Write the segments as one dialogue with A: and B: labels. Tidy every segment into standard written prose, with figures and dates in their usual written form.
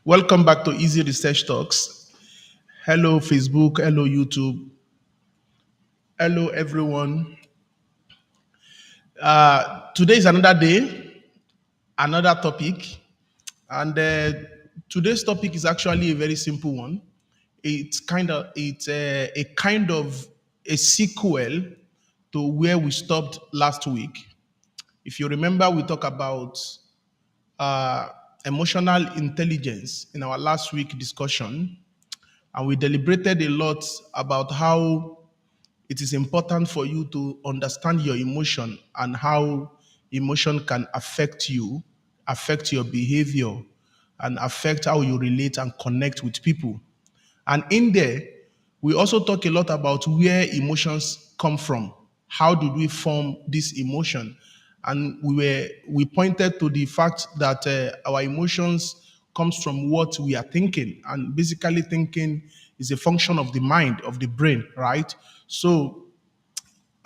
A: Welcome back to Easy Research Talks. Hello, Facebook. Hello, YouTube. Hello, everyone. Today is another day, another topic, and today's topic is actually a very simple one. It's a sequel to where we stopped last week. If you remember, we talked about uh, emotional intelligence in our last week discussion, and we deliberated a lot about how it is important for you to understand your emotion and how emotion can affect you, affect your behavior, and affect how you relate and connect with people. And in there, we also talk a lot about where emotions come from. How did we form this emotion? And we pointed to the fact that our emotions comes from what we are thinking, and basically thinking is a function of the mind, of the brain, right? So,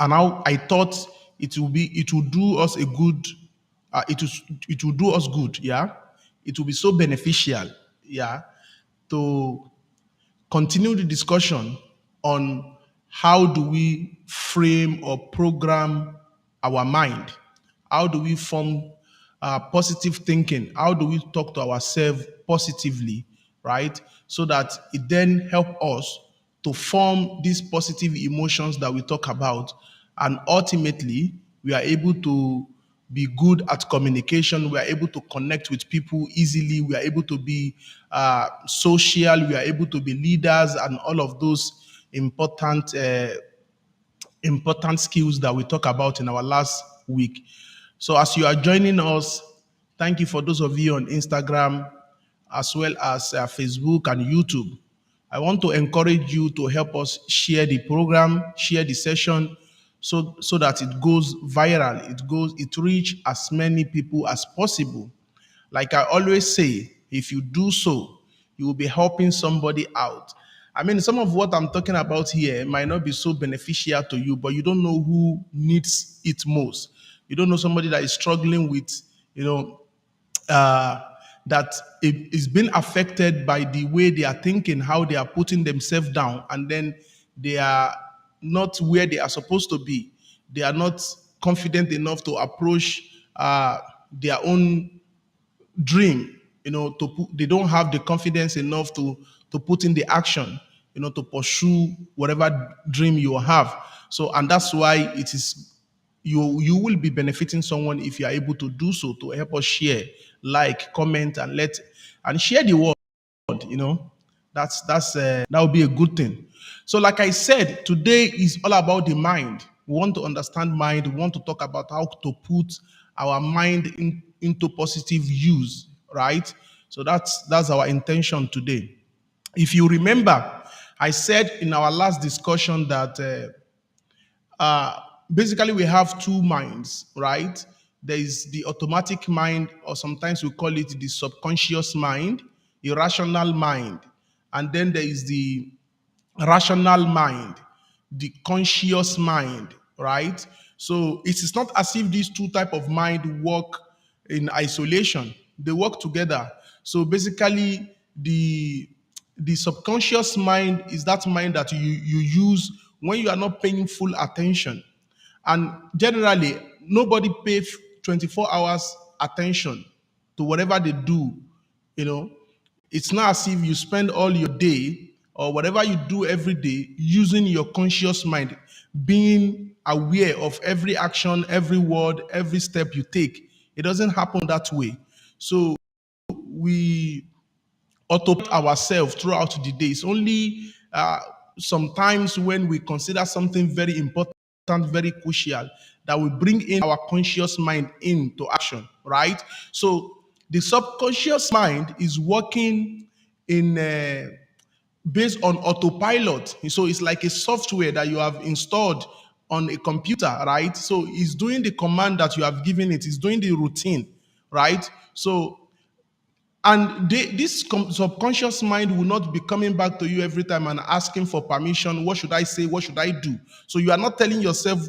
A: and now I thought it will do us a good, it will do us good, yeah. It will be so beneficial, yeah, to continue the discussion on how do we frame or program our mind. How do we form positive thinking? How do we talk to ourselves positively, right? So that it then help us to form these positive emotions that we talk about, and ultimately we are able to be good at communication. We are able to connect with people easily. We are able to be social. We are able to be leaders, and all of those important important skills that we talk about in our last week. So as you are joining us, thank you for those of you on Instagram as well as Facebook and YouTube. I want to encourage you to help us share the program, share the session, so that it goes viral. It reach as many people as possible. Like I always say, if you do so, you will be helping somebody out. I mean, some of what I'm talking about here might not be so beneficial to you, but you don't know who needs it most. You don't know somebody that is struggling with, you know, uh, that it is being affected by the way they are thinking, how they are putting themselves down, and then they are not where they are supposed to be. They are not confident enough to approach their own dream, they don't have the confidence enough to put in the action, to pursue whatever dream you have. So, and that's why it is you will be benefiting someone if you are able to do so, to help us share, like, comment, and share the word. That would be a good thing. So like I said, today is all about the mind. We want to understand mind. We want to talk about how to put our mind into positive use, right? So that's our intention today. If you remember, I said in our last discussion that basically we have two minds, right? There is the automatic mind, or sometimes we call it the subconscious mind, irrational mind, and then there is the rational mind, the conscious mind, right? So it is not as if these two type of mind work in isolation. They work together. So basically, the subconscious mind is that mind that you use when you are not paying full attention. And generally, nobody pays 24 hours attention to whatever they do. You know, it's not as if you spend all your day or whatever you do every day using your conscious mind, being aware of every action, every word, every step you take. It doesn't happen that way. So we automate ourselves throughout the day. It's only sometimes when we consider something very important, very crucial, that we bring in our conscious mind into action, right? So the subconscious mind is working in based on autopilot. So it's like a software that you have installed on a computer, right? So it's doing the command that you have given it, it's doing the routine, right? So and this subconscious mind will not be coming back to you every time and asking for permission. What should I say? What should I do? So you are not telling yourself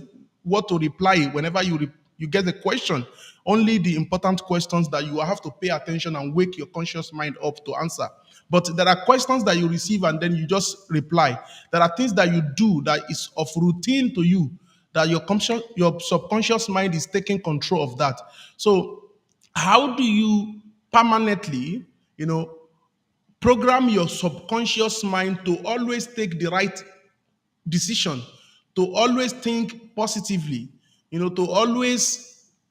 A: what to reply whenever you get a question. only the important questions that you will have to pay attention and wake your conscious mind up to answer. But there are questions that you receive and then you just reply. There are things that you do that is of routine to you, that your subconscious mind is taking control of that. So how do you permanently, program your subconscious mind to always take the right decision, to always think positively, to always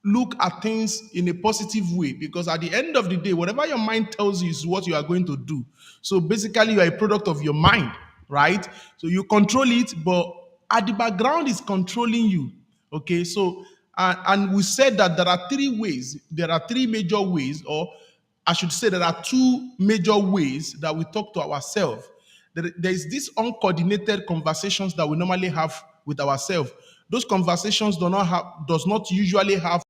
A: look at things in a positive way? Because at the end of the day, whatever your mind tells you is what you are going to do. So basically, you are a product of your mind, right? So you control it, but at the background is controlling you. Okay, so and we said that there are three ways, there are three major ways, or I should say there are two major ways that we talk to ourselves. There is this uncoordinated conversations that we normally have with ourselves. Those conversations does not usually have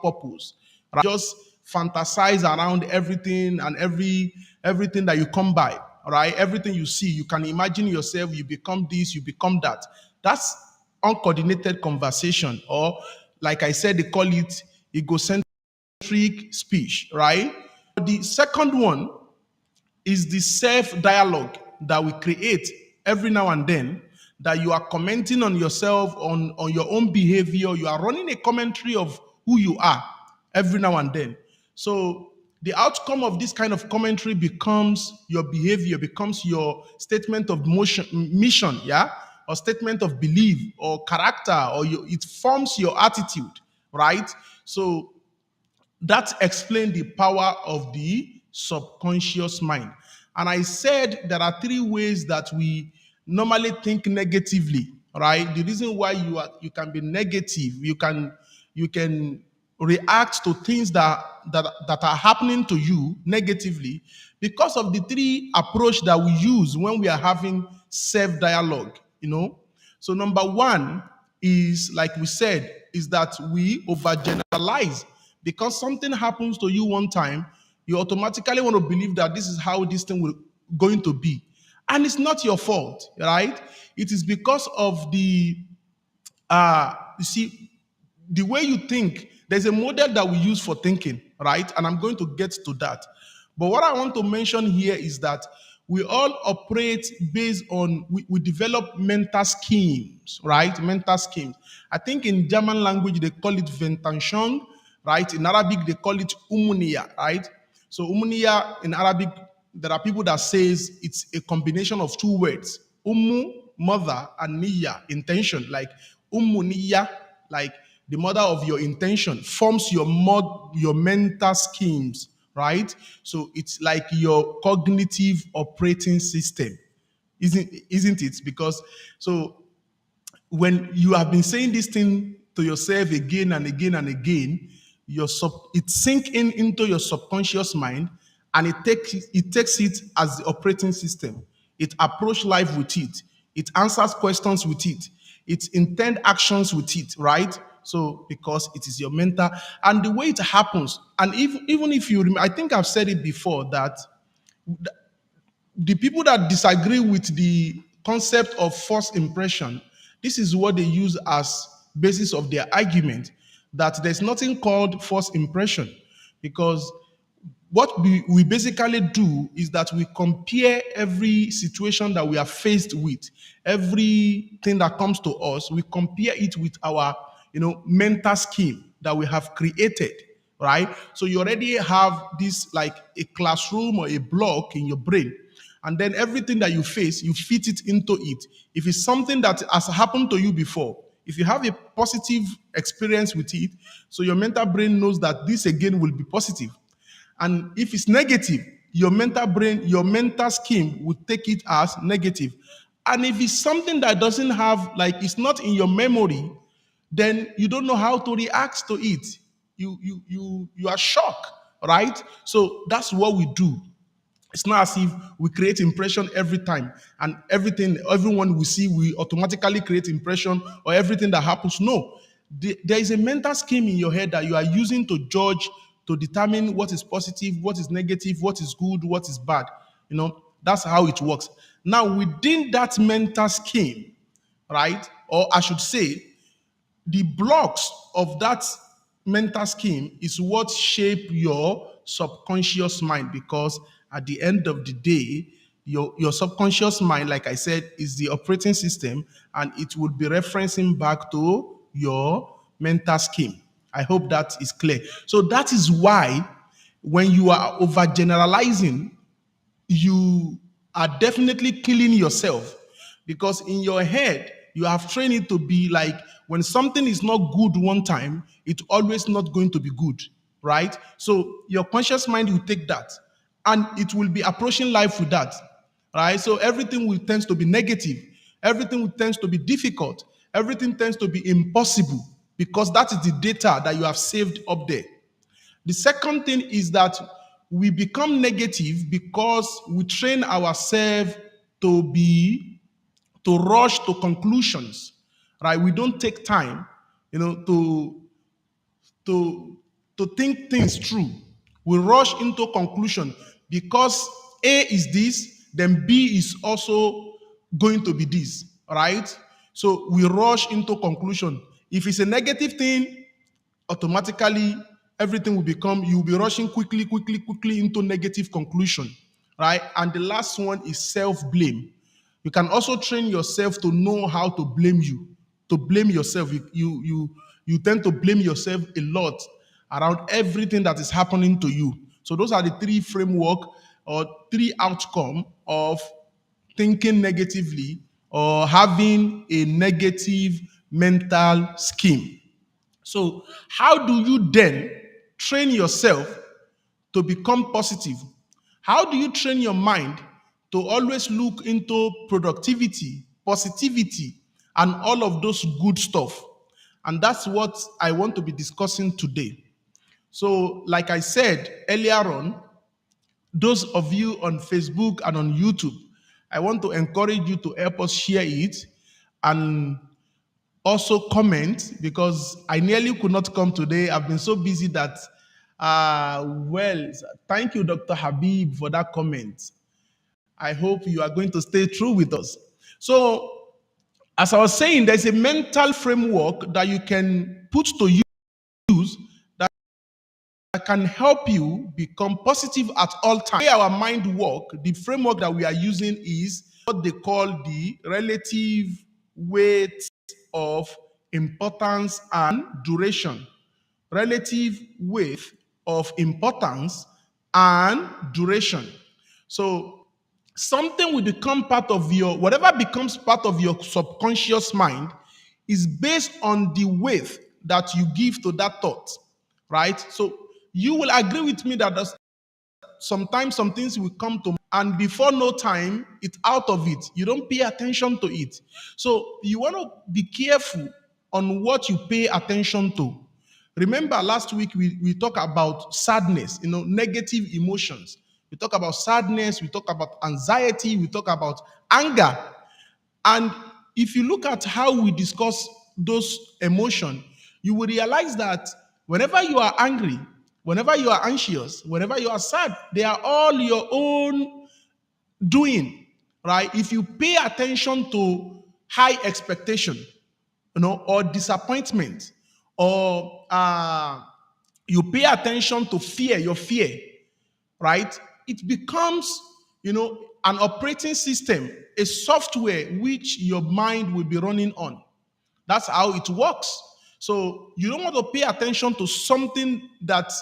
A: purpose. Right? Just fantasize around everything and everything that you come by. All right, everything you see, you can imagine yourself. You become this, you become that. That's uncoordinated conversation, or like I said, they call it egocentric speech. Right. The second one is the self dialogue that we create every now and then, that you are commenting on yourself, on your own behavior. You are running a commentary of who you are every now and then. So the outcome of this kind of commentary becomes your behavior, becomes your statement of mission, yeah, or statement of belief or character, or it forms your attitude, right? So that explains the power of the subconscious mind. And I said there are three ways that we normally think negatively, right? The reason why you can be negative, you can react to things that are happening to you negatively, because of the three approach that we use when we are having self dialogue. So number one is, like we said, is that we overgeneralize. Because something happens to you one time, you automatically want to believe that this is how this thing will going to be. And it's not your fault, right? It is because of you see, the way you think. There's a model that we use for thinking, right? And I'm going to get to that. But what I want to mention here is that we all operate based on, we develop mental schemes, right? Mental schemes. I think in German language they call it Ventanschung, right? In Arabic they call it Umuniya, right? So Umuniya in Arabic, there are people that says it's a combination of two words, Ummu, mother, and Niya, intention. Like Ummuniya, like the mother of your intention, forms your mental schemes, right? So it's like your cognitive operating system, isn't it? Because so when you have been saying this thing to yourself again and again and again, it sinks into your subconscious mind, and it takes it as the operating system. It approach life with it. It answers questions with it. It intend actions with it, right? So because it is your mental, and the way it happens, and even if you remember, I think I've said it before, that the people that disagree with the concept of first impression, this is what they use as basis of their argument, that there's nothing called first impression. Because what we basically do is that we compare every situation that we are faced with, everything that comes to us, we compare it with our mental scheme that we have created, right? So you already have this, like a classroom or a block in your brain, and then everything that you face, you fit it into it. If it's something that has happened to you before, if you have a positive experience with it, so your mental brain knows that this again will be positive. And if it's negative, your mental brain, your mental scheme would take it as negative. And if it's something that doesn't have, like, it's not in your memory, then you don't know how to react to it. You are shocked, right? So that's what we do. It's not as if we create impression every time, and everyone we see, we automatically create impression, or everything that happens. No, there is a mental scheme in your head that you are using to judge, to determine what is positive, what is negative, what is good, what is bad. That's how it works. Now, within that mental scheme, right, or I should say, the blocks of that mental scheme is what shape your subconscious mind, because at the end of the day, your subconscious mind, like I said, is the operating system, and it would be referencing back to your mental scheme. I hope that is clear. So that is why when you are overgeneralizing, you are definitely killing yourself, because in your head you have trained it to be like, when something is not good one time, it's always not going to be good, right? So your conscious mind will take that, and it will be approaching life with that, right? So everything will tends to be negative, everything will tends to be difficult, everything tends to be impossible, because that is the data that you have saved up there. The second thing is that we become negative because we train ourselves to be to rush to conclusions, right? We don't take time, to to think things through. We rush into conclusion because A is this, then B is also going to be this, right? So we rush into conclusion. If it's a negative thing, automatically everything will become, you'll be rushing quickly into negative conclusion, right? And the last one is self-blame. You can also train yourself to know how to blame you, to blame yourself. You tend to blame yourself a lot around everything that is happening to you. So those are the three framework or three outcome of thinking negatively or having a negative mental scheme. So, how do you then train yourself to become positive? How do you train your mind to always look into productivity, positivity, and all of those good stuff? And that's what I want to be discussing today. So, like I said earlier on, those of you on Facebook and on YouTube, I want to encourage you to help us share it and also comment, because I nearly could not come today. I've been so busy that, well, thank you, Dr. Habib, for that comment. I hope you are going to stay true with us. So, as I was saying, there's a mental framework that you can put to use that can help you become positive at all times. The way our mind work, the framework that we are using is what they call the relative weight of importance and duration. Relative weight of importance and duration. So something will become part of your, whatever becomes part of your subconscious mind is based on the weight that you give to that thought, right? So you will agree with me that sometimes some things will come to, and before no time it's out of it, you don't pay attention to it. So you want to be careful on what you pay attention to. Remember last week we talked about sadness, negative emotions. We talk about sadness, we talk about anxiety, we talk about anger. And if you look at how we discuss those emotions, you will realize that whenever you are angry, whenever you are anxious, whenever you are sad, they are all your own doing, right? If you pay attention to high expectation, or disappointment, or you pay attention to fear, your fear, right? It becomes, an operating system, a software which your mind will be running on. That's how it works. So you don't want to pay attention to something that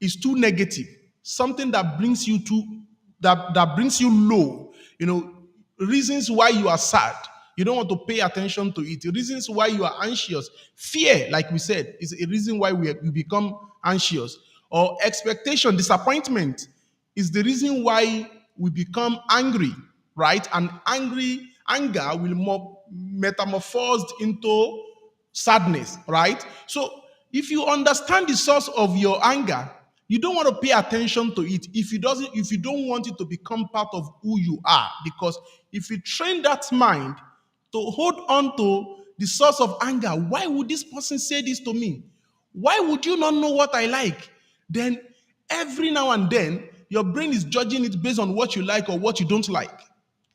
A: is too negative, something that brings you to that brings you low. Reasons why you are sad. You don't want to pay attention to it. Reasons why you are anxious. Fear, like we said, is a reason why we become anxious. Or expectation, disappointment is the reason why we become angry, right? And anger will metamorphosed into sadness, right? So if you understand the source of your anger, you don't want to pay attention to it if you don't want it to become part of who you are. Because if you train that mind to hold on to the source of anger, why would this person say this to me? Why would you not know what I like? Then every now and then your brain is judging it based on what you like or what you don't like,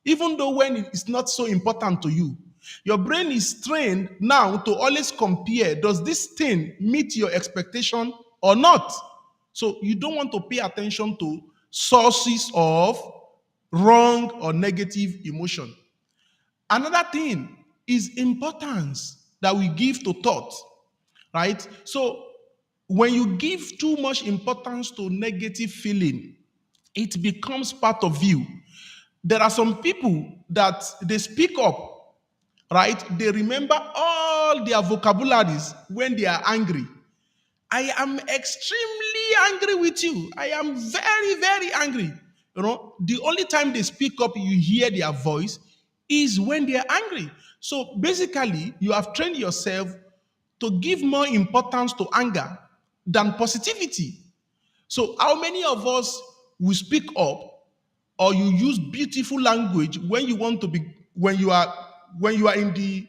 A: even though when it's not so important to you. Your brain is trained now to always compare, does this thing meet your expectation or not? So you don't want to pay attention to sources of wrong or negative emotion. Another thing is importance that we give to thought, right? So when you give too much importance to negative feeling, it becomes part of you. There are some people that they speak up, right? They remember all their vocabularies when they are angry. I am extremely angry with you. I am very, very angry. The only time they speak up, you hear their voice is when they are angry. So basically, you have trained yourself to give more importance to anger than positivity. So, how many of us will speak up or you use beautiful language when you want to be when you are in the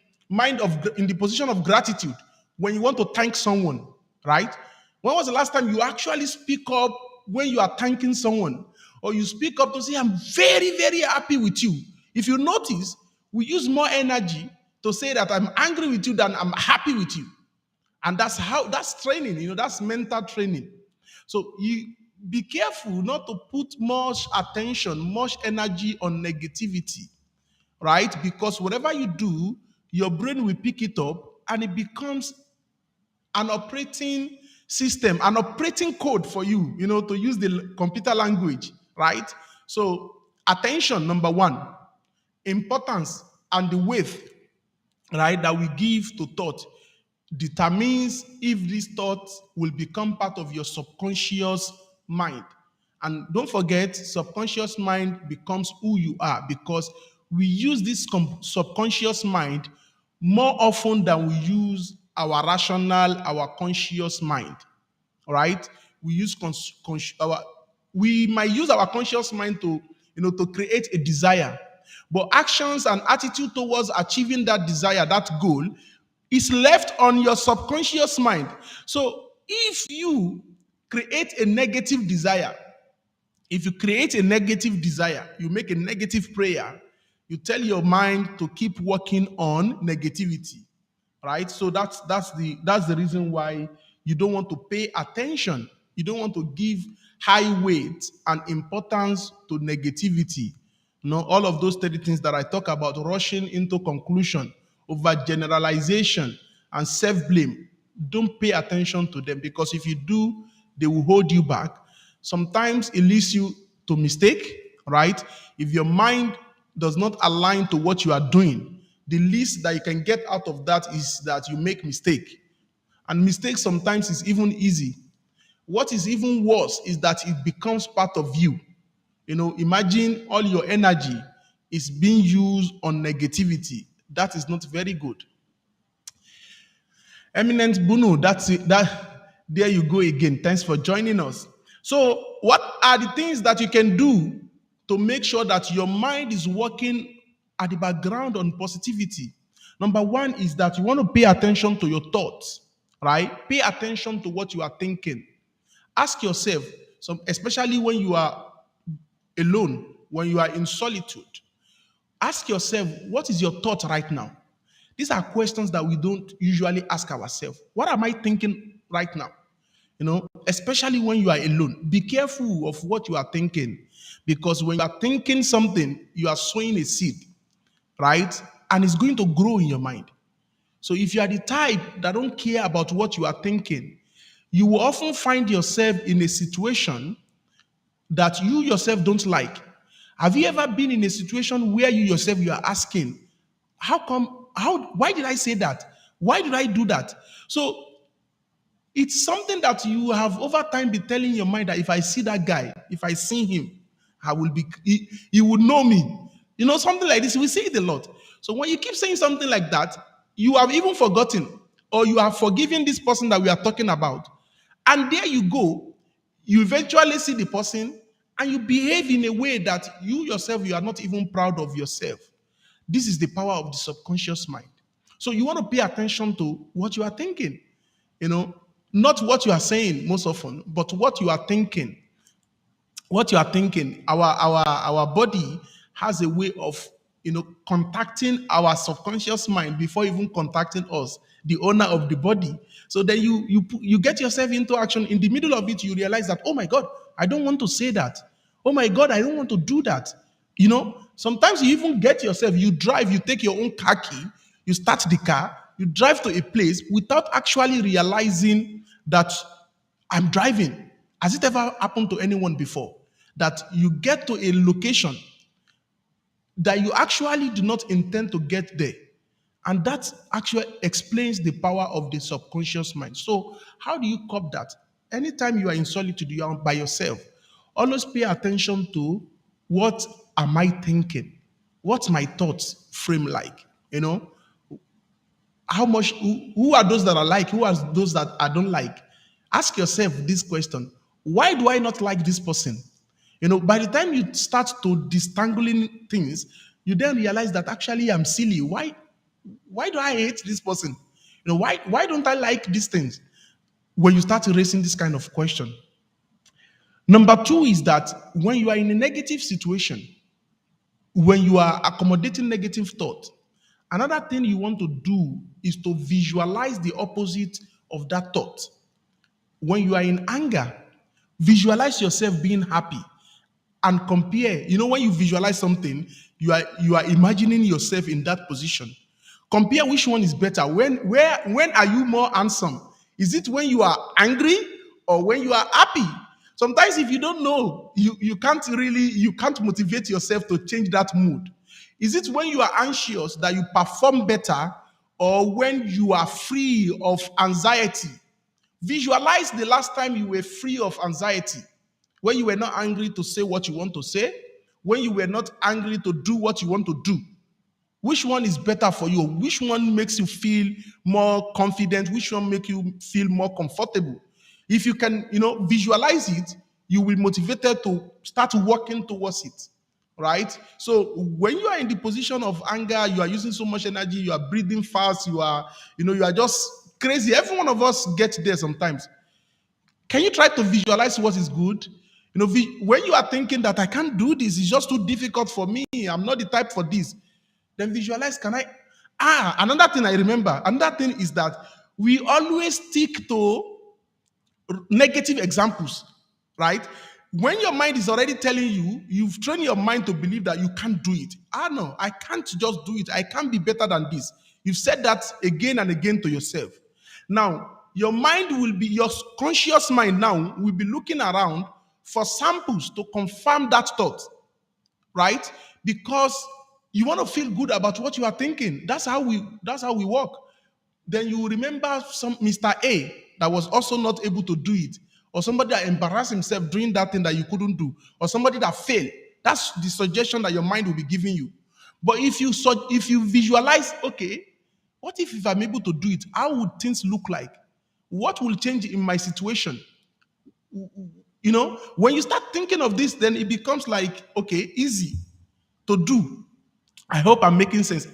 A: in the position of gratitude, when you want to thank someone, right? When was the last time you actually speak up when you are thanking someone, or you speak up to say I'm very, very happy with you? If you notice, we use more energy to say that I'm angry with you than I'm happy with you. And that's training, that's mental training. So you be careful not to put much attention, much energy on negativity, right? Because whatever you do, your brain will pick it up and it becomes an operating system, an operating code for you, to use the computer language, right? So attention, number one, importance and the weight, right, that we give to thought determines if this thought will become part of your subconscious mind. And don't forget, subconscious mind becomes who you are because we use this subconscious mind more often than we use our rational, our conscious mind, right? We use we might use our conscious mind to to create a desire, but actions and attitude towards achieving that desire, that goal, is left on your subconscious mind. So if you create a negative desire, if you create a negative desire, you make a negative prayer, you tell your mind to keep working on negativity, right? So that's the reason why you don't want to pay attention. You don't want to give high weight and importance to negativity. All of those 30 things that I talk about, rushing into conclusion, overgeneralization, and self-blame. Don't pay attention to them, because if you do, they will hold you back. Sometimes it leads you to mistake, right? If your mind does not align to what you are doing, the least that you can get out of that is that you make mistake. And mistake sometimes is even easy. What is even worse is that it becomes part of you. Imagine all your energy is being used on negativity. That is not very good. Eminent Bunu, that's it. There you go again. Thanks for joining us. So, what are the things that you can do to make sure that your mind is working at the background on positivity? Number one is that you want to pay attention to your thoughts, right? Pay attention to what you are thinking. Ask yourself, especially when you are alone, when you are in solitude, ask yourself, what is your thought right now? These are questions that we don't usually ask ourselves. What am I thinking right now? Especially when you are alone. Be careful of what you are thinking, because when you are thinking something, you are sowing a seed, right? And it's going to grow in your mind. So if you are the type that don't care about what you are thinking, you will often find yourself in a situation that you yourself don't like. Have you ever been in a situation where you are asking, why did I say that? Why did I do that? So it's something that you have over time been telling your mind that if I see that guy, if I see him, he would know me. Something like this. We see it a lot. So when you keep saying something like that, you have even forgotten, or you have forgiven this person that we are talking about. And there you go. You eventually see the person and you behave in a way that you yourself, you are not even proud of yourself. This is the power of the subconscious mind. So you want to pay attention to what you are thinking, not what you are saying most often, but what you are thinking. What you are thinking. Our body has a way of contacting our subconscious mind before even contacting us, the owner of the body. So then you get yourself into action. In the middle of it, you realize that, oh my God, I don't want to say that. Oh my God, I don't want to do that. Sometimes you even get yourself, you drive, you take your own car key, you start the car, you drive to a place without actually realizing that I'm driving. Has it ever happened to anyone before that you get to a location that you actually do not intend to get there? And that actually explains the power of the subconscious mind. So, how do you cope that? Anytime you are in solitude, you are by yourself, always pay attention to what am I thinking? What's my thoughts frame like? How much, who are those that I like? Who are those that I don't like? Ask yourself this question: why do I not like this person? By the time you start to distangling things, you then realize that actually I'm silly. Why do I hate this person? Why don't I like these things? When you start raising this kind of question. Number two is that when you are in a negative situation, when you are accommodating negative thought, another thing you want to do is to visualize the opposite of that thought. When you are in anger, visualize yourself being happy and compare. When you visualize something, you are imagining yourself in that position. Compare which one is better. When are you more handsome? Is it when you are angry or when you are happy? Sometimes if you don't know, you can't motivate yourself to change that mood. Is it when you are anxious that you perform better, or when you are free of anxiety? Visualize the last time you were free of anxiety, when you were not angry to say what you want to say, when you were not angry to do what you want to do. Which one is better for you? Which one makes you feel more confident? Which one makes you feel more comfortable? If you can, visualize it, you will be motivated to start working towards it. Right? So when you are in the position of anger, you are using so much energy, you are breathing fast, you are just crazy. Every one of us gets there sometimes. Can you try to visualize what is good? When you are thinking that I can't do this, it's just too difficult for me, I'm not the type for this, then visualize, can I? Another thing I remember, another thing is that we always stick to negative examples, right? When your mind is already telling you, you've trained your mind to believe that you can't do it. No, I can't just do it. I can't be better than this. You've said that again and again to yourself. Now, your conscious mind now will be looking around for samples to confirm that thought, right? Because you want to feel good about what you are thinking. That's how we work. Then you will remember some Mr. A that was also not able to do it, or somebody that embarrassed himself doing that thing that you couldn't do, or somebody that failed. That's the suggestion that your mind will be giving you. But if you visualize, okay, what if I'm able to do it? How would things look like? What will change in my situation? When you start thinking of this, then it becomes like, okay, easy to do. I hope I'm making sense.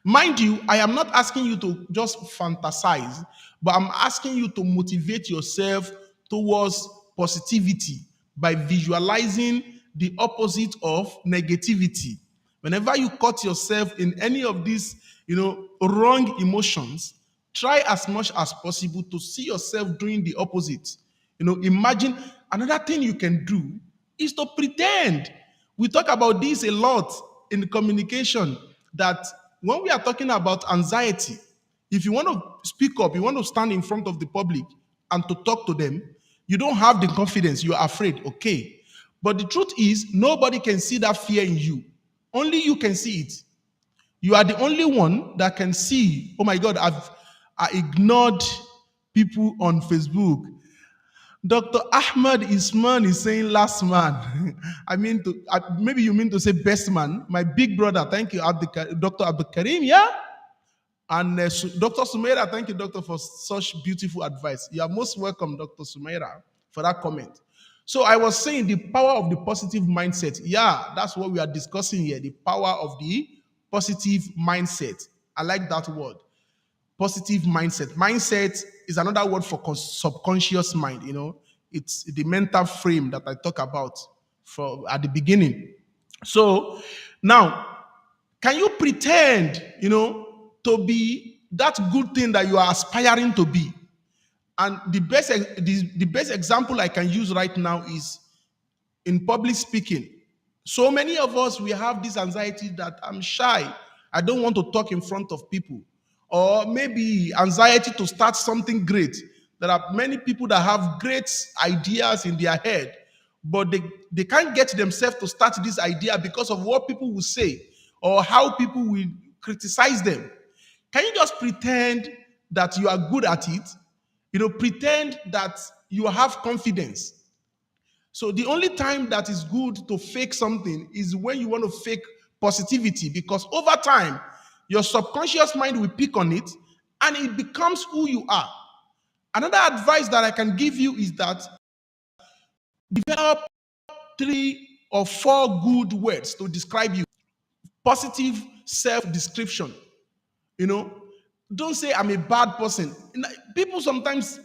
A: Mind you, I am not asking you to just fantasize, but I'm asking you to motivate yourself towards positivity by visualizing the opposite of negativity. Whenever you caught yourself in any of these, wrong emotions, try as much as possible to see yourself doing the opposite. Imagine. Another thing you can do is to pretend. We talk about this a lot in communication, that when we are talking about anxiety, if you want to speak up, you want to stand in front of the public and to talk to them, you don't have the confidence, you are afraid, okay. But the truth is, nobody can see that fear in you. Only you can see it. You are the only one that can see, oh my God, I ignored people on Facebook. Dr. Ahmad Isman is saying last man. Maybe you mean to say best man. My big brother, thank you, Dr. Abdul Karim, yeah? And Dr. Sumaira, thank you, doctor, for such beautiful advice. You are most welcome, Dr. Sumaira, for that comment. So I was saying the power of the positive mindset. Yeah, that's what we are discussing here, the power of the positive mindset. I like that word. Positive mindset. Mindset is another word for subconscious mind. It's the mental frame that I talk about at the beginning. So now, Can you pretend, to be that good thing that you are aspiring to be? And the best example I can use right now is in public speaking. So many of us, we have this anxiety that I'm shy. I don't want to talk in front of people. Or maybe anxiety to start something great. There are many people that have great ideas in their head, but they can't get themselves to start this idea because of what people will say or how people will criticize them. Can you just pretend that you are good at it? Pretend that you have confidence. So the only time that is good to fake something is when you want to fake positivity, because over time, your subconscious mind will pick on it and it becomes who you are. Another advice that I can give you is that develop 3 or 4 good words to describe you. Positive self-description. You know, don't say I'm a bad person. People sometimes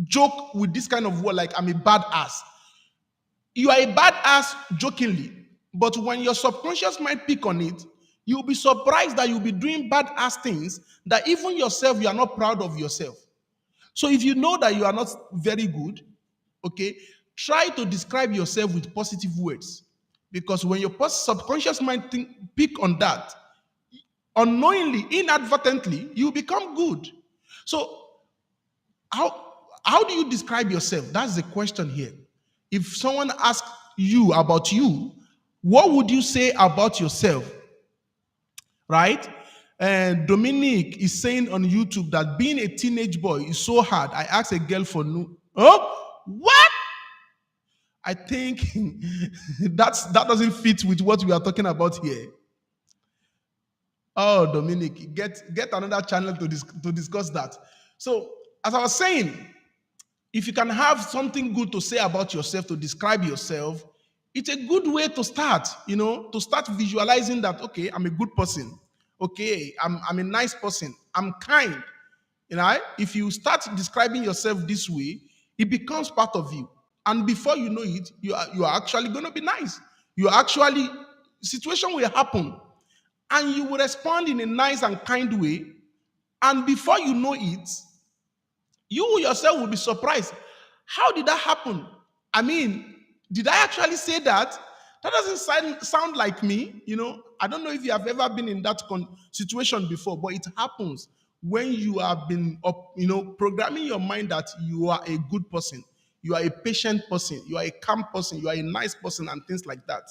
A: joke with this kind of word like I'm a bad ass. You are a bad ass jokingly, but when your subconscious mind pick on it, you'll be surprised that you'll be doing bad ass things that even yourself, you are not proud of yourself. So if you know that you are not very good, okay, try to describe yourself with positive words. Because when your subconscious mind pick on that, unknowingly, inadvertently, you become good. So how do you describe yourself? That's the question here. If someone asks you about you, what would you say about yourself? Right? And Dominique is saying on YouTube that being a teenage boy is so hard. I asked a girl for no. Oh, what? I think that doesn't fit with what we are talking about here. Oh, Dominique, get another channel to discuss that. So, as I was saying, if you can have something good to say about yourself, to describe yourself, it's a good way to start, to start visualizing that, okay, I'm a good person. Okay, I'm a nice person. I'm kind. If you start describing yourself this way, it becomes part of you. And before you know it, you are actually going to be nice. You are actually, situation will happen and you will respond in a nice and kind way. And before you know it, you yourself will be surprised. How did that happen? I mean, did I actually say that? That doesn't sound like me. I don't know if you have ever been in that situation before, but it happens when you have been programming your mind that you are a good person, you are a patient person, you are a calm person, you are a nice person, and things like that.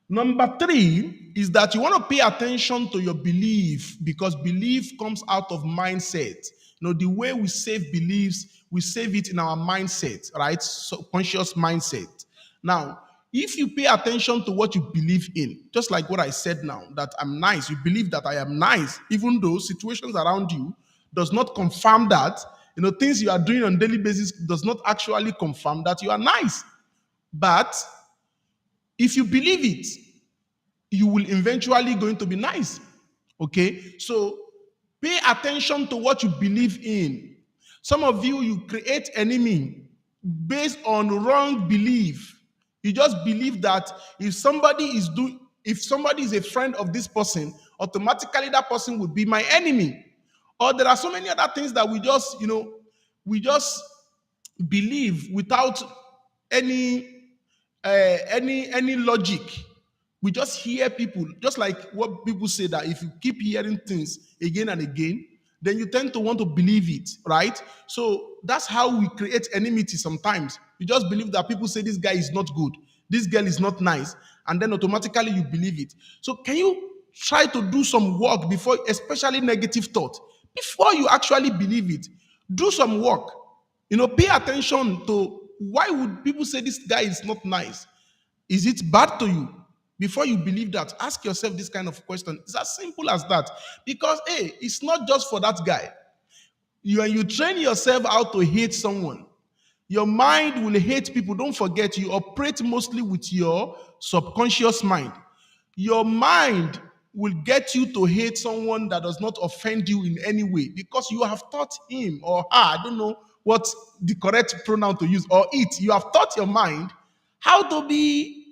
A: Number 3 is that you want to pay attention to your belief, because belief comes out of mindset. The way we save beliefs, we save it in our mindset, right? Subconscious mindset. Now, if you pay attention to what you believe in, just like what I said now, that I'm nice, you believe that I am nice, even though situations around you does not confirm that, things you are doing on a daily basis does not actually confirm that you are nice. But if you believe it, you will eventually going to be nice. Okay? So pay attention to what you believe in. Some of you create enemy based on wrong belief. You just believe that if somebody is a friend of this person, automatically that person would be my enemy. Or there are so many other things that we just believe without any any logic. We just hear people, just like what people say, that if you keep hearing things again and again, then you tend to want to believe it, right? So that's how we create enmity sometimes. You just believe that people say this guy is not good, this girl is not nice, and then automatically you believe it. So can you try to do some work before, especially negative thought, before you actually believe it? Do some work. Pay attention to why would people say this guy is not nice? Is it bad to you? Before you believe that, ask yourself this kind of question. It's as simple as that. Because, hey, it's not just for that guy. When you train yourself how to hate someone, your mind will hate people. Don't forget, you operate mostly with your subconscious mind. Your mind will get you to hate someone that does not offend you in any way, because you have taught him or her, I don't know what the correct pronoun to use, or it. You have taught your mind how to be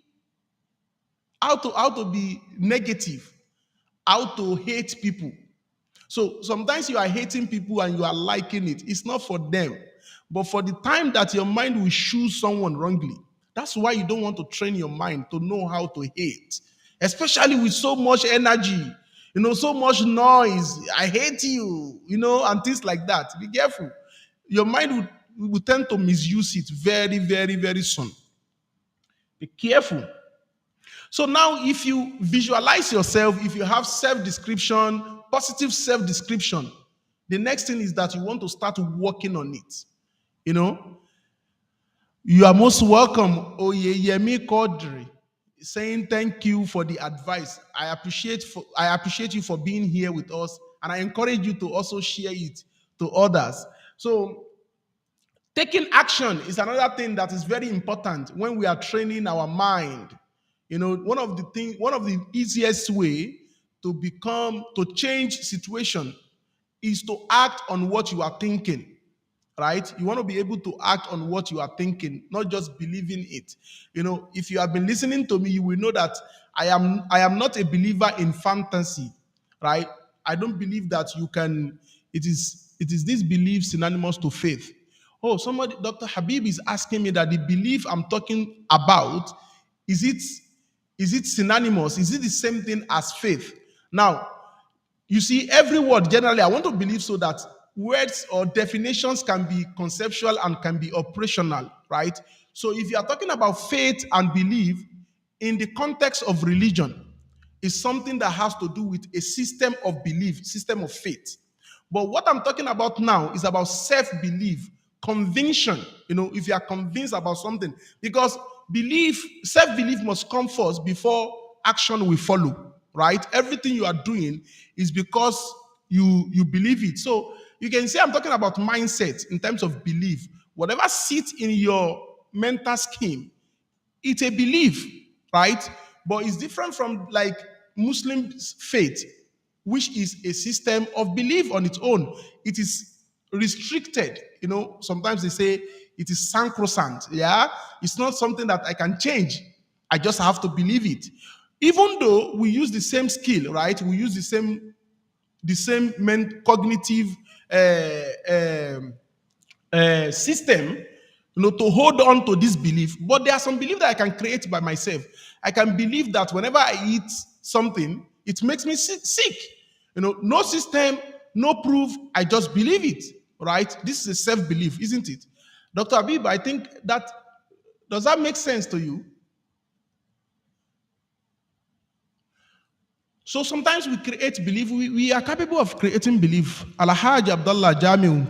A: how to be negative, how to hate people. So sometimes you are hating people and you are liking it. It's not for them, but for the time that your mind will choose someone wrongly. That's why you don't want to train your mind to know how to hate, especially with so much energy, so much noise. I hate you, and things like that. Be careful. Your mind will tend to misuse it very, very, very soon. Be careful. So now, if you visualize yourself, if you have self description, positive self description, the next thing is that you want to start working on it. You know, you are most welcome, Oyeyemi Kodri, saying thank you for the advice. I appreciate you for being here with us, and I encourage you to also share it to others. So taking action is another thing that is very important when we are training our mind. One of the easiest way to change situation is to act on what you are thinking, right? You want to be able to act on what you are thinking, not just believing it. If you have been listening to me, you will know that I am not a believer in fantasy, right? I don't believe that you can. It is this belief synonymous to faith. Oh, somebody, Dr. Habib is asking me that the belief I'm talking about, is it synonymous? Is it the same thing as faith? Now, you see, every word, generally, I want to believe so that words or definitions can be conceptual and can be operational, right? So if you are talking about faith and belief in the context of religion, it's something that has to do with a system of belief, system of faith. But what I'm talking about now is about self-belief, conviction. If you are convinced about something, because self-belief must come first before action will follow, right? Everything you are doing is because you believe it. So you can say I'm talking about mindset in terms of belief. Whatever sits in your mental scheme, it's a belief, right? But it's different from like Muslim faith, which is a system of belief on its own. It is restricted. Sometimes they say it is sacrosanct. Yeah, it's not something that I can change. I just have to believe it. Even though we use the same skill, right? We use the same cognitive uh, um, system, to hold on to this belief. But there are some beliefs that I can create by myself. I can believe that whenever I eat something, it makes me sick. No system, no proof. I just believe it. Right? This is a self-belief, isn't it, Dr. Abib? I think that does that make sense to you? So sometimes we create belief. We are capable of creating belief. Alhaj Abdullah Jamiu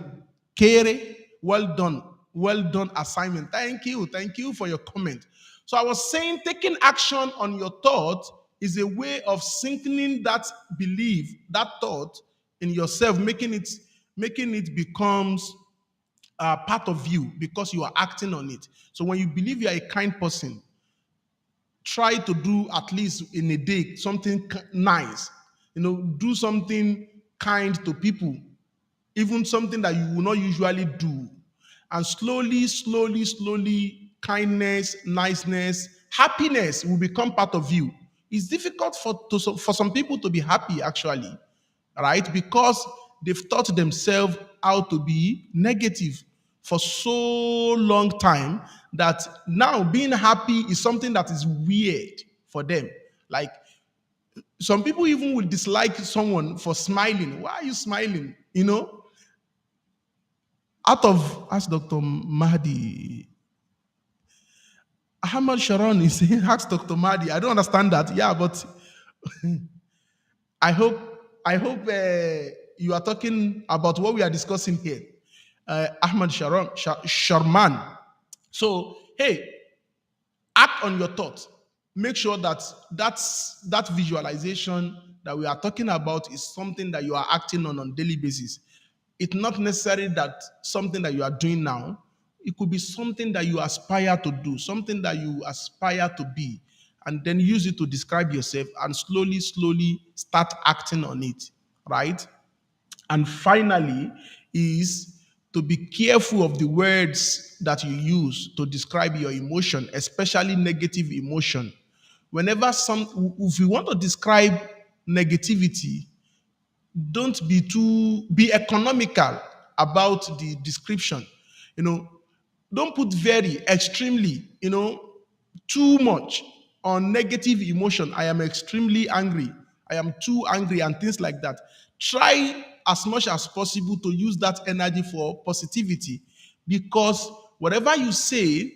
A: Kere, well done. Well done assignment. Thank you. Thank you for your comment. So I was saying taking action on your thought is a way of sinking that belief, that thought in yourself, making it becomes part of you because you are acting on it. So when you believe you are a kind person, try to do at least in a day something nice. Do something kind to people, even something that you will not usually do. And slowly, slowly, slowly, kindness, niceness, happiness will become part of you. It's difficult for some people to be happy, actually, right? Because they've taught themselves how to be negative for so long time that now being happy is something that is weird for them. Like some people even will dislike someone for smiling. Why are you smiling? Ask Dr. Mahdi. Ahmad Sharon is saying, ask Dr. Mahdi. I don't understand that. Yeah, but I hope you are talking about what we are discussing here. Ahmad Sharman. So, hey, act on your thoughts. Make sure that visualization that we are talking about is something that you are acting on daily basis. It's not necessarily that something that you are doing now. It could be something that you aspire to do, something that you aspire to be, and then use it to describe yourself and slowly, slowly start acting on it, right? And finally, is to be careful of the words that you use to describe your emotion, especially negative emotion. whenever if you want to describe negativity, don't be economical about the description. You know, don't put very, extremely, too much on negative emotion. I am extremely angry. I am too angry and things like that. Try as much as possible to use that energy for positivity, because whatever you say,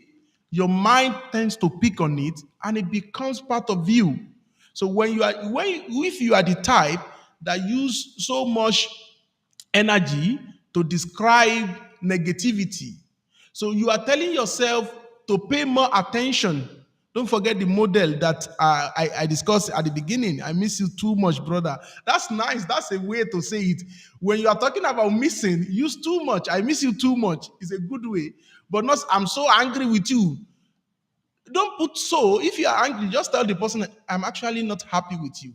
A: your mind tends to pick on it and it becomes part of you. So if you are the type that use so much energy to describe negativity, so you are telling yourself to pay more attention. Don't forget the model that I discussed at the beginning. I miss you too much, brother. That's nice. That's a way to say it. When you are talking about missing, use too much. I miss you too much. It's a good way. But not, I'm so angry with you. Don't put so. If you are angry, just tell the person, I'm actually not happy with you.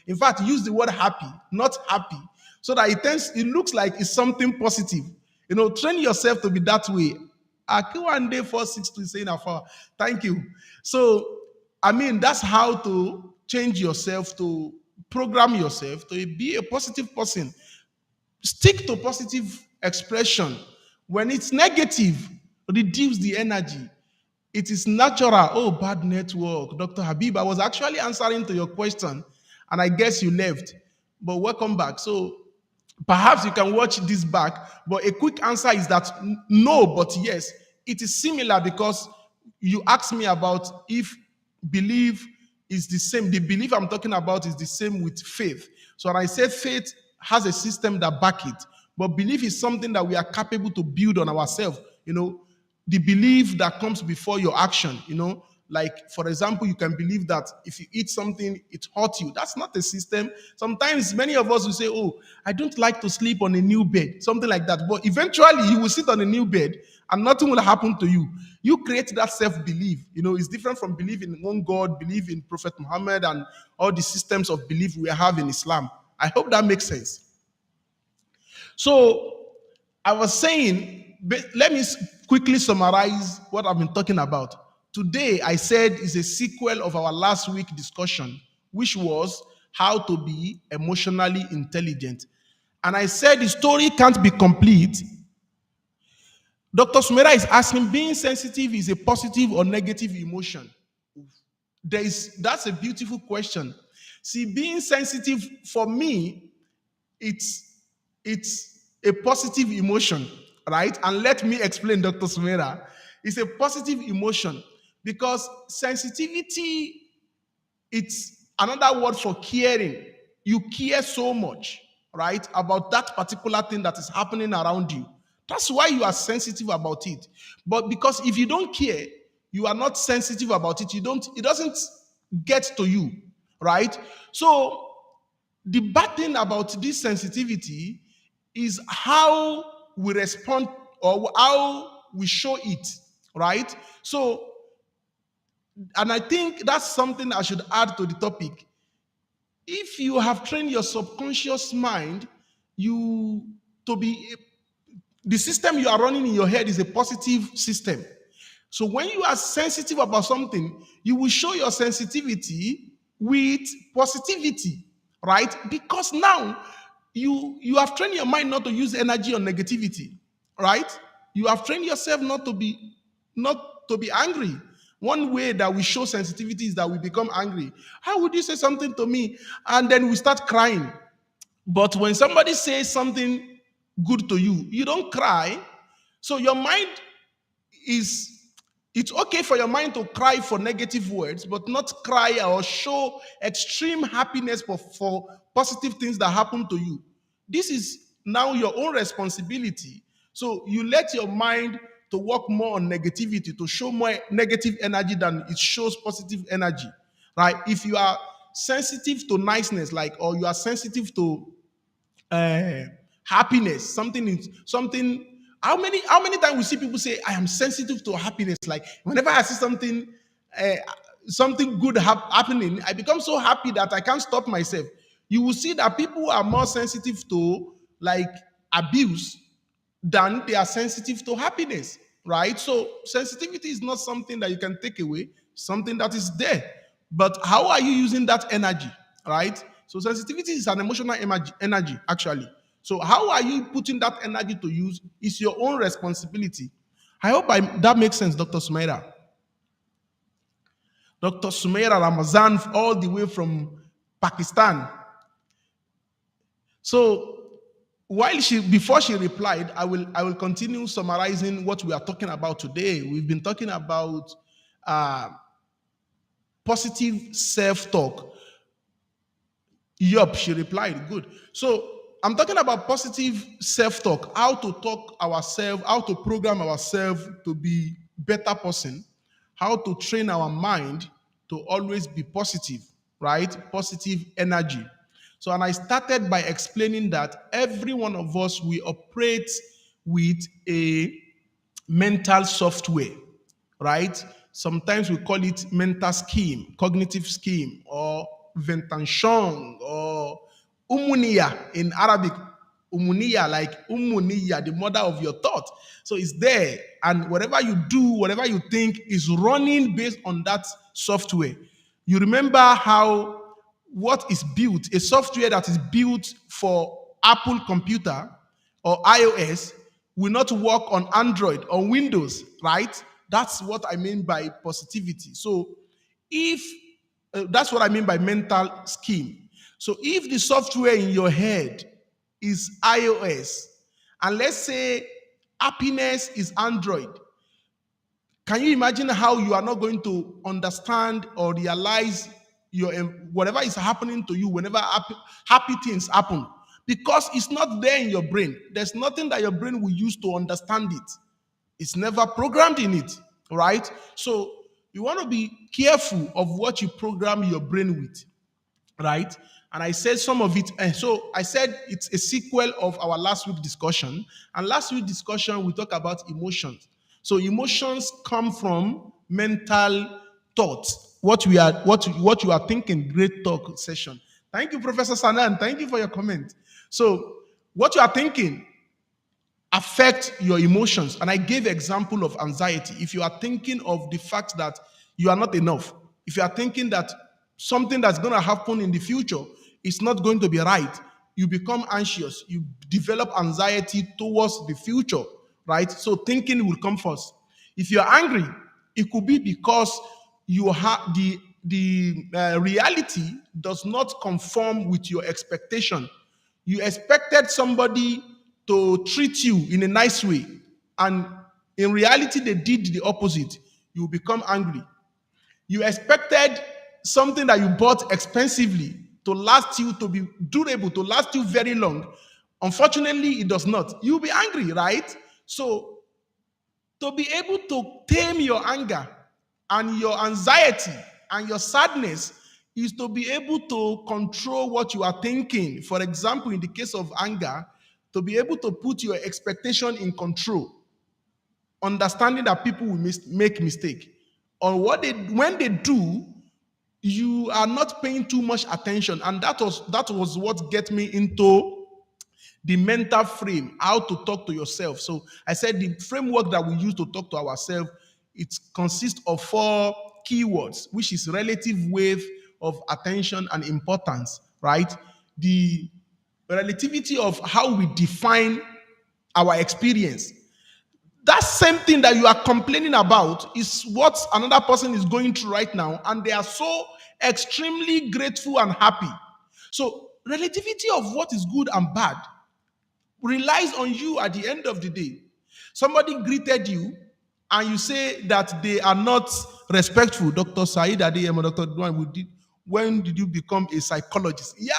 A: In fact, use the word happy, not happy, so that it looks like it's something positive. Train yourself to be that way. Akiwande 462 is saying afar. Thank you. So, I mean, that's how to change yourself, to program yourself to be a positive person. Stick to positive expression. When it's negative, reduce the energy. It is natural. Oh, bad network. Dr. Habib, I was actually answering to your question, and I guess you left. But welcome back. So perhaps you can watch this back. But a quick answer is that no, but yes. It is similar, because you asked me about if belief is the same. The belief I'm talking about is the same with faith. So when I said faith has a system that back it, but belief is something that we are capable to build on ourselves. The belief that comes before your action. Like, for example, you can believe that if you eat something, it hurts you. That's not a system. Sometimes many of us will say, oh, I don't like to sleep on a new bed, something like that. But eventually you will sit on a new bed and nothing will happen to you. You create that self-belief. It's different from belief in one God, belief in Prophet Muhammad, and all the systems of belief we have in Islam. I hope that makes sense. So I was saying, let me quickly summarize what I've been talking about. Today, I said, is a sequel of our last week discussion, which was how to be emotionally intelligent. And I said the story can't be complete. Dr. Sumera is asking, being sensitive is a positive or negative emotion? That's a beautiful question. See, being sensitive, for me, it's a positive emotion, right? And let me explain, Dr. Sumera. It's a positive emotion because sensitivity, it's another word for caring. You care so much, right, about that particular thing that is happening around you. That's why you are sensitive about it. But because if you don't care, you are not sensitive about it. It doesn't get to you, right? So the bad thing about this sensitivity is how we respond or how we show it, right? So, and I think that's something I should add to the topic. If you have trained your subconscious mind, you to be the system you are running in your head is a positive system. So when you are sensitive about something, you will show your sensitivity with positivity, right? Because now you have trained your mind not to use energy on negativity, right? You have trained yourself not to be angry. One way that we show sensitivity is that we become angry. How would you say something to me and then we start crying? But when somebody says something good to you, you don't cry. So your mind is it's okay for your mind to cry for negative words, but not cry or show extreme happiness for positive things that happen to you. This is now your own responsibility. So you let your mind to work more on negativity, to show more negative energy than it shows positive energy, right? If you are sensitive to niceness, or you are sensitive to uh, happiness, something. How many times we see people say, I am sensitive to happiness? Like whenever I see uh, something good happening, I become so happy that I can't stop myself. You will see that people are more sensitive to like abuse than they are sensitive to happiness, right? So sensitivity is not something that you can take away, something that is there. But how are you using that energy, right? So sensitivity is an emotional energy actually. So how are you putting that energy to use is your own responsibility. I hope that makes sense, Dr. Sumaira. Dr. Sumaira Ramazan, all the way from Pakistan. So before she replied, I will continue summarizing what we are talking about today. We've been talking about uh, positive self-talk. Yup, she replied. Good. So I'm talking about positive self-talk, how to talk ourselves, how to program ourselves to be better person, how to train our mind to always be positive, right? Positive energy. So, and I started by explaining that every one of us, we operate with a mental software, right? Sometimes we call it mental scheme, cognitive scheme, or ventanshong, or umuniya in Arabic. Umuniya, like umuniya, the mother of your thought. So it's there, and whatever you do, whatever you think, is running based on that software. You remember how what is built, a software that is built for Apple computer or iOS will not work on Android or Windows, right? That's what I mean by positivity. So if that's what I mean by mental scheme. So if the software in your head is iOS, and let's say happiness is Android, can you imagine how you are not going to understand or realize your whatever is happening to you whenever happy things happen? Because it's not there in your brain. There's nothing that your brain will use to understand it. It's never programmed in it, right? So you want to be careful of what you program your brain with, right? And I said some of it. And so I said it's a sequel of our last week discussion. And last week discussion, we talk about emotions. So emotions come from mental thoughts. What you are thinking. Great talk session. Thank you, Professor Sanan. Thank you for your comment. So what you are thinking affect your emotions. And I gave example of anxiety. If you are thinking of the fact that you are not enough, if you are thinking that something that's going to happen in the future is not going to be right, you become anxious. You develop anxiety towards the future, right? So thinking will come first. If you're angry, it could be because you have the reality does not conform with your expectation. You expected somebody to treat you in a nice way, and in reality, they did the opposite. You become angry. You expected something that you bought expensively to last you, to be durable, to last you very long. Unfortunately, it does not. You'll be angry, right? So to be able to tame your anger and your anxiety and your sadness is to be able to control what you are thinking. For example, in the case of anger, to be able to put your expectation in control, understanding that people will make mistake, or when they do, you are not paying too much attention, and that was what get me into the mental frame, how to talk to yourself. So I said the framework that we use to talk to ourselves, it consists of 4 keywords, which is relative weight of attention and importance, right? The relativity of how we define our experience. That same thing that you are complaining about is what another person is going through right now, and they are so extremely grateful and happy. So relativity of what is good and bad relies on you at the end of the day. Somebody greeted you and you say that they are not respectful. Dr. Said Adeyemo, Dr. Duan, when did you become a psychologist? Yeah,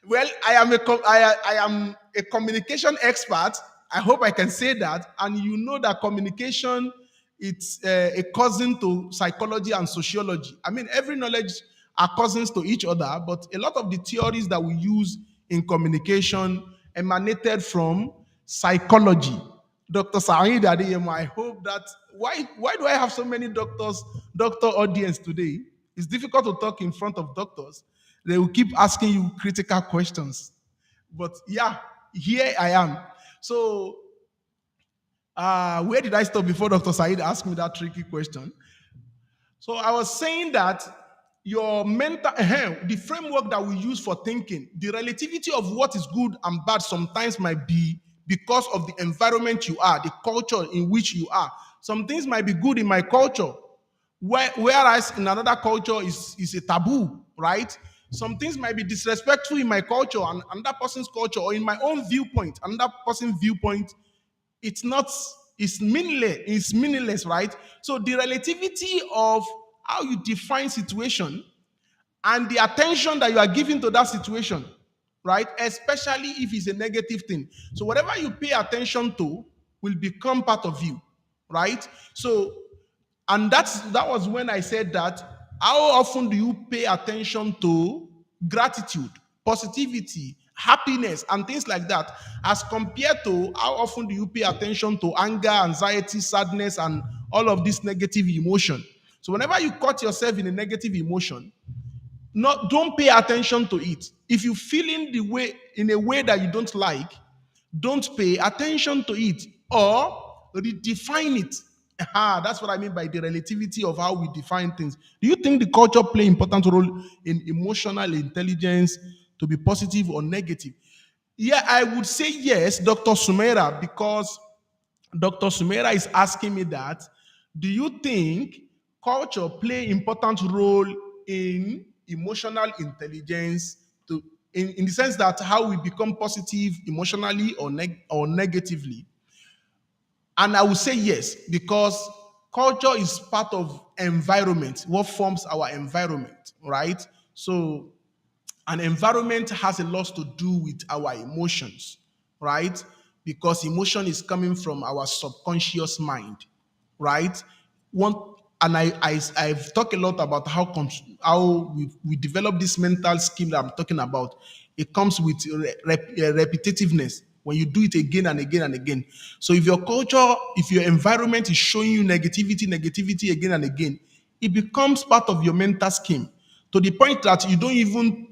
A: well, I am a communication expert. I hope I can say that. And you know that communication, it's a cousin to psychology and sociology. I mean, every knowledge are cousins to each other, but a lot of the theories that we use in communication emanated from psychology. Dr. Saeed Adeyemo, I hope that why do I have so many doctor audience today? It's difficult to talk in front of doctors. They will keep asking you critical questions. But yeah, here I am. So where did I stop before Dr. Saeed asked me that tricky question? So I was saying that your mental, the framework that we use for thinking, the relativity of what is good and bad sometimes might be because of the environment you are, the culture in which you are. Some things might be good in my culture, whereas in another culture is a taboo, right? Some things might be disrespectful in my culture and another person's culture, or in my own viewpoint, another person's viewpoint, it's not, it's meaningless, right? So the relativity of how you define situation and the attention that you are giving to that situation, right? Especially if it's a negative thing. So whatever you pay attention to will become part of you, right? So, and that was when I said that. How often do you pay attention to gratitude, positivity, happiness, and things like that, as compared to how often do you pay attention to anger, anxiety, sadness, and all of this negative emotion? So whenever you caught yourself in a negative emotion, not don't pay attention to it. If you feel in a way that you don't like, don't pay attention to it or redefine it. That's what I mean by the relativity of how we define things. Do you think the culture play important role in emotional intelligence to be positive or negative? Yeah, I would say yes, Dr. Sumera, because Dr. Sumera is asking me that. Do you think culture play important role in emotional intelligence to in the sense that how we become positive emotionally or negatively? And I would say yes, because culture is part of environment, what forms our environment, right? So an environment has a lot to do with our emotions, right? Because emotion is coming from our subconscious mind, right? One, and I've talked a lot about how we develop this mental skill that I'm talking about. It comes with repetitiveness when you do it again and again and again. So if your culture, if your environment is showing you negativity again and again, it becomes part of your mental scheme to the point that you don't even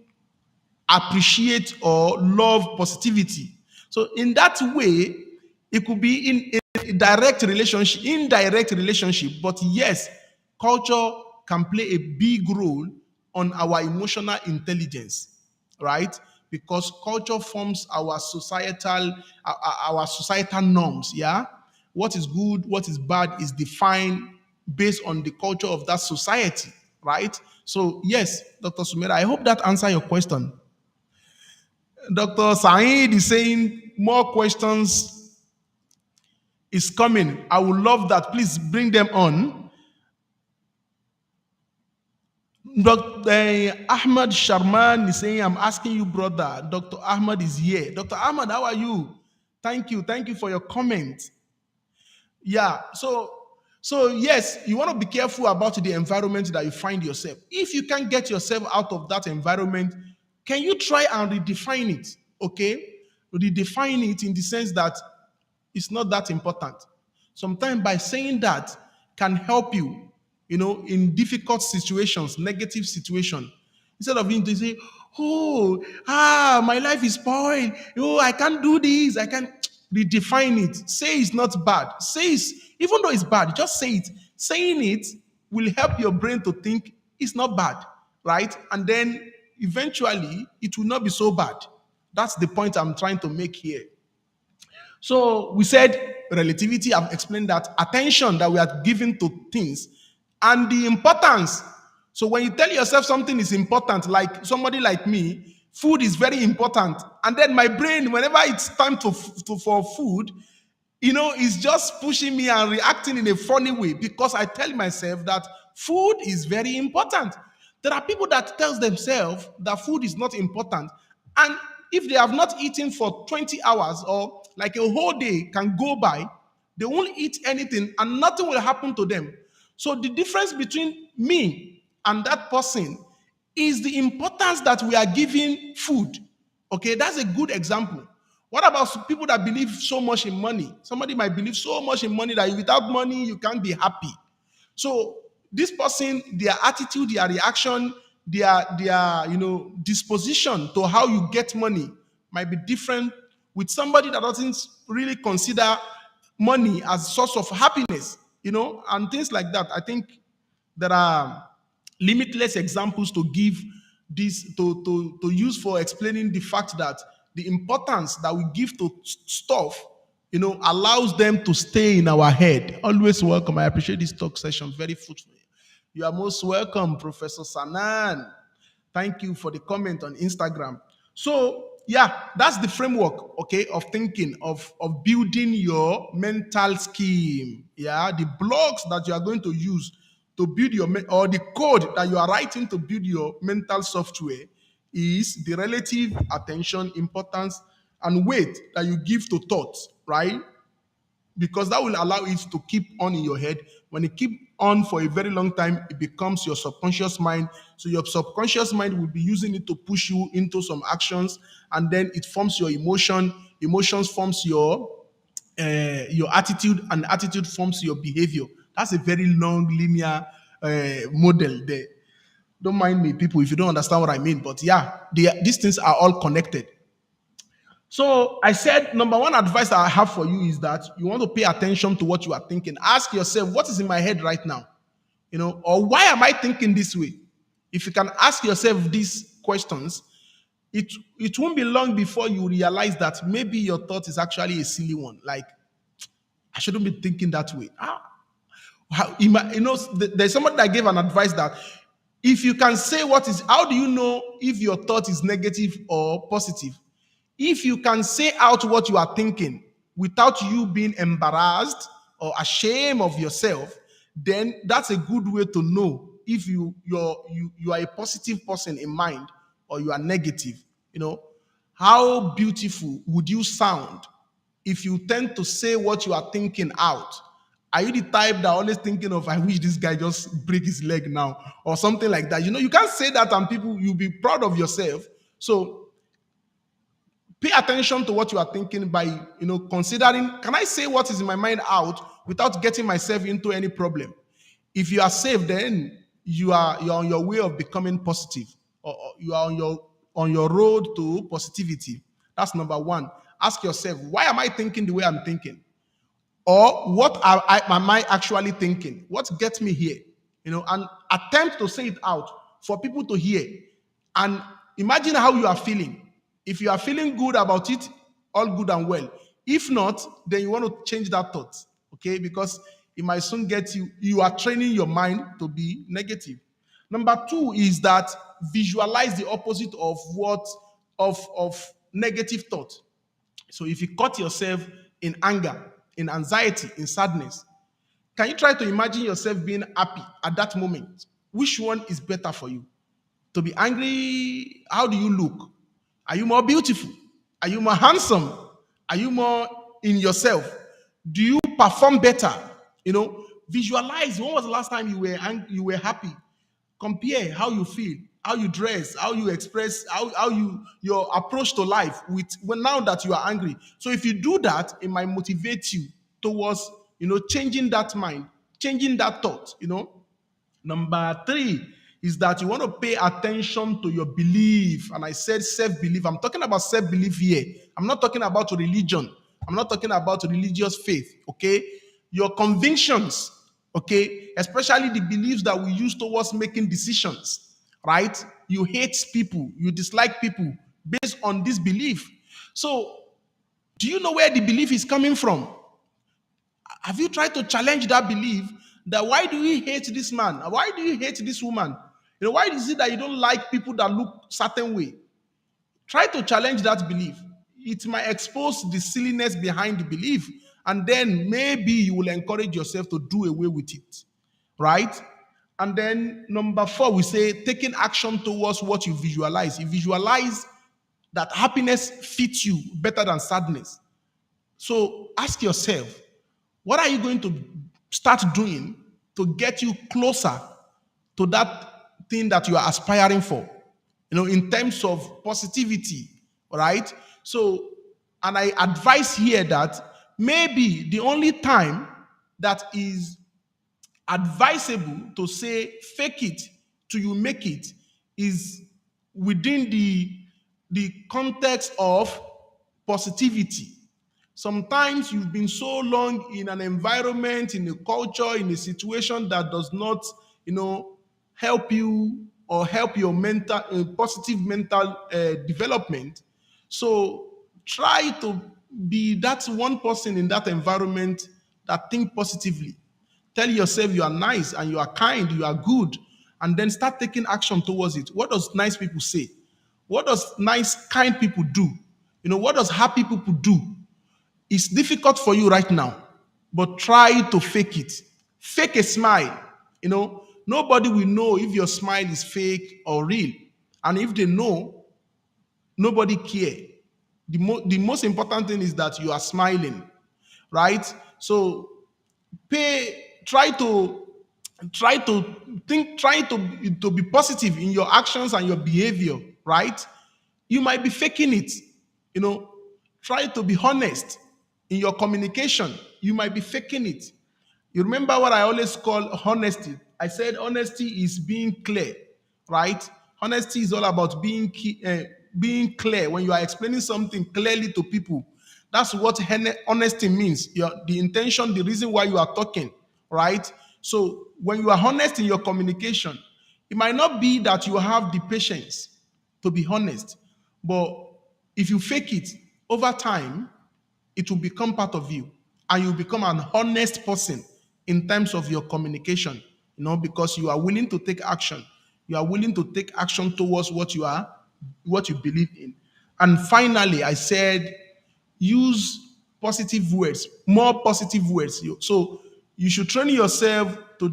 A: appreciate or love positivity. So in that way, it could be in a direct relationship, indirect relationship, but yes, culture can play a big role on our emotional intelligence, right? Because culture forms our societal norms, yeah? What is good, what is bad is defined based on the culture of that society, right? So yes, Dr. Sumera, I hope that answer your question. Dr. Saeed is saying more questions is coming. I would love that. Please bring them on. Dr. Ahmad Sharman is saying, I'm asking you, brother. Dr. Ahmad is here. Dr. Ahmad, how are you? Thank you. Thank you for your comment. Yeah. So yes, you want to be careful about the environment that you find yourself. If you can get yourself out of that environment, can you try and redefine it? Okay? Redefine it in the sense that it's not that important. Sometimes by saying that can help you, in difficult situations, negative situation. Instead of being to say, oh, my life is spoiled. Oh, I can't do this. I can't redefine it. Say it's not bad. Say it's, even though it's bad, just say it. Saying it will help your brain to think it's not bad, right? And then eventually it will not be so bad. That's the point I'm trying to make here. So we said relativity, I've explained that attention that we are giving to things and the importance. So when you tell yourself something is important, like somebody like me, food is very important. And then my brain, whenever it's time for food, it's just pushing me and reacting in a funny way because I tell myself that food is very important. There are people that tells themselves that food is not important, and if they have not eaten for 20 hours or like a whole day can go by, they won't eat anything and nothing will happen to them. So the difference between me and that person is the importance that we are giving food. Okay, that's a good example. What about people that believe so much in money? Somebody might believe so much in money that without money you can't be happy. So this person, their attitude, their reaction, their disposition to how you get money might be different with somebody that doesn't really consider money as a source of happiness, and things like that. I think there are limitless examples to give this to use for explaining the fact that the importance that we give to stuff, allows them to stay in our head. Always welcome. I appreciate this talk session. Very fruitful. You are most welcome, Professor Sanan. Thank you for the comment on Instagram. So, yeah, that's the framework, okay, of thinking, of building your mental scheme. Yeah, the blocks that you are going to use to build or the code that you are writing to build your mental software is the relative attention, importance, and weight that you give to thoughts, right? Because that will allow it to keep on in your head. When it keep on for a very long time, it becomes your subconscious mind. So your subconscious mind will be using it to push you into some actions, and then it forms your emotion. Emotions forms your attitude, and attitude forms your behavior. That's a very long linear model there. Don't mind me, people, if you don't understand what I mean. But yeah, these things are all connected. So I said, number one advice I have for you is that you want to pay attention to what you are thinking. Ask yourself, what is in my head right now? Or why am I thinking this way? If you can ask yourself these questions, it won't be long before you realize that maybe your thought is actually a silly one. Like, I shouldn't be thinking that way. There's somebody that gave an advice that if you can say how do you know if your thought is negative or positive? If you can say out what you are thinking without you being embarrassed or ashamed of yourself, then that's a good way to know if you are a positive person in mind or you are negative. How beautiful would you sound if you tend to say what you are thinking out? Are you the type that always thinking of, I wish this guy just break his leg now, or something like that? You can't say that and people, you'll be proud of yourself. So pay attention to what you are thinking by, considering, can I say what is in my mind out without getting myself into any problem? If you are safe, then you're on your way of becoming positive, or you are on your road to positivity. That's number one. Ask yourself, why am I thinking the way I'm thinking? Or am I actually thinking? What gets me here? And attempt to say it out for people to hear. And imagine how you are feeling. If you are feeling good about it, all good and well. If not, then you want to change that thought, okay? Because it might soon get you are training your mind to be negative. Number two is that visualize the opposite of of negative thought. So if you caught yourself in anger, in anxiety, in sadness, can you try to imagine yourself being happy at that moment? Which one is better for you? To be angry, how do you look? Are you more beautiful? Are you more handsome? Are you more in yourself? Do you perform better? Visualize, when was the last time you were happy? Compare how you feel, how you dress, how you express, how your approach to life with when now that you are angry. So if you do that, it might motivate you towards changing that mind, changing that thought. Number three is that you want to pay attention to your belief. And I said self-belief. I'm talking about self-belief here. I'm not talking about religion. I'm not talking about religious faith, okay? Your convictions, okay? Especially the beliefs that we use towards making decisions, right? You hate people, you dislike people based on this belief. So, do you know where the belief is coming from? Have you tried to challenge that belief that why do you hate this man? Why do you hate this woman? Why is it that you don't like people that look certain way? Try to challenge that belief. It might expose the silliness behind the belief, and then maybe you will encourage yourself to do away with it, right? And then number four, we say taking action towards what you visualize. You visualize that happiness fits you better than sadness. So ask yourself, what are you going to start doing to get you closer to that thing that you are aspiring for? In terms of positivity, right? So, and I advise here that maybe the only time that is advisable to say fake it till you make it is within the context of positivity. Sometimes you've been so long in an environment, in a culture, in a situation that does not, help you or help your mental positive mental development. So try to be that one person in that environment that think positively. Tell yourself you are nice and you are kind, you are good, and then start taking action towards it. What does nice people say? What does nice, kind people do? What does happy people do? It's difficult for you right now, but try to fake it. Fake a smile. Nobody will know if your smile is fake or real. And if they know, nobody care. The most important thing is that you are smiling, right? So try to be positive in your actions and your behavior, right? You might be faking it. you know Try to be honest in your communication. You might be faking it. You remember what I always call honesty? I said honesty is being clear, right? Honesty is all about being clear. When you are explaining something clearly to people, that's what honesty means. The intention, the reason why you are talking, right? So when you are honest in your communication, it might not be that you have the patience to be honest, but if you fake it over time, it will become part of you, and you become an honest person in terms of your communication, because you are willing to take action. You are willing to take action towards what you believe in. And finally, I said use positive words, more positive words. So you should train yourself to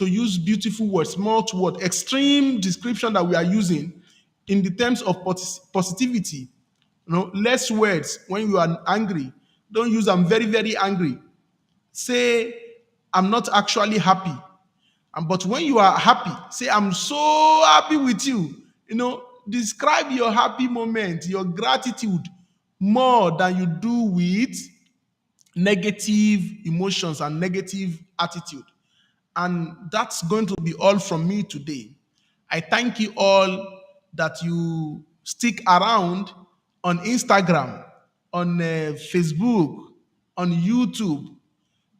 A: use beautiful words, more word, extreme description that we are using in the terms of positivity. Less words. When you are angry, don't use "I'm very, very angry." Say "I'm not actually happy." But when you are happy, say "I'm so happy with you." Describe your happy moment, your gratitude, more than you do with negative emotions and negative attitude. And that's going to be all from me today. I thank you all that you stick around on Instagram, on Facebook, on YouTube.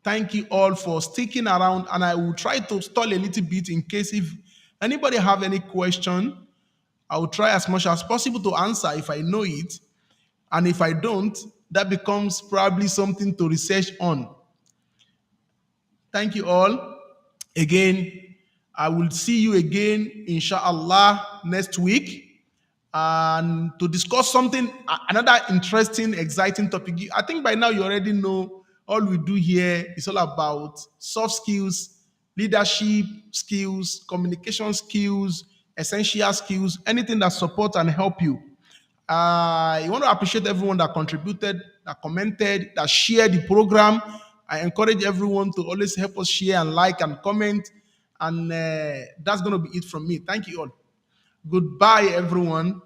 A: Thank you all for sticking around, and I will try to stall a little bit in case if anybody have any question. I will try as much as possible to answer if I know it, and if I don't, that becomes probably something to research on. Thank you all. Again, I will see you again, inshallah, next week. And to discuss something, another interesting, exciting topic. I think by now you already know all we do here is all about soft skills, leadership skills, communication skills, essential skills, anything that supports and help you. I want to appreciate everyone that contributed, that commented, that shared the program. I encourage everyone to always help us share and like and comment. And that's going to be it from me. Thank you all. Goodbye, everyone.